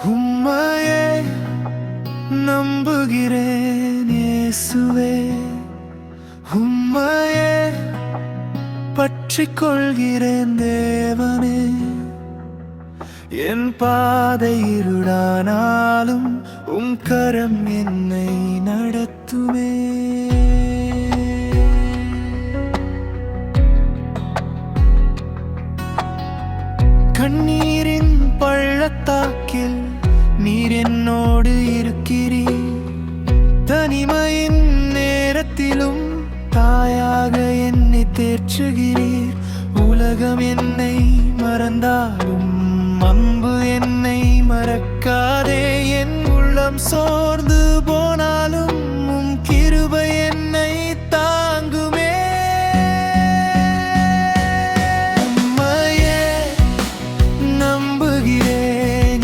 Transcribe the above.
உம்மையே நம்புகிறேன் இயேசுவே, உம்மையே பற்றிக் கொள்கிறேன் தேவனே. என் பாதை இருடானாலும் கரம் என்னை நடத்துமே. கண்ணீரின் பள்ளத்தாக்கில் நீர் என்னோடு இருக்கிறீர். தனிமையின் நேரத்திலும் தாயாக என்னை தேற்றுகிறீர். உலகம் என்னை மறந்தாலும் அன்பு என்னை மறக்காதே. என் உள்ளம்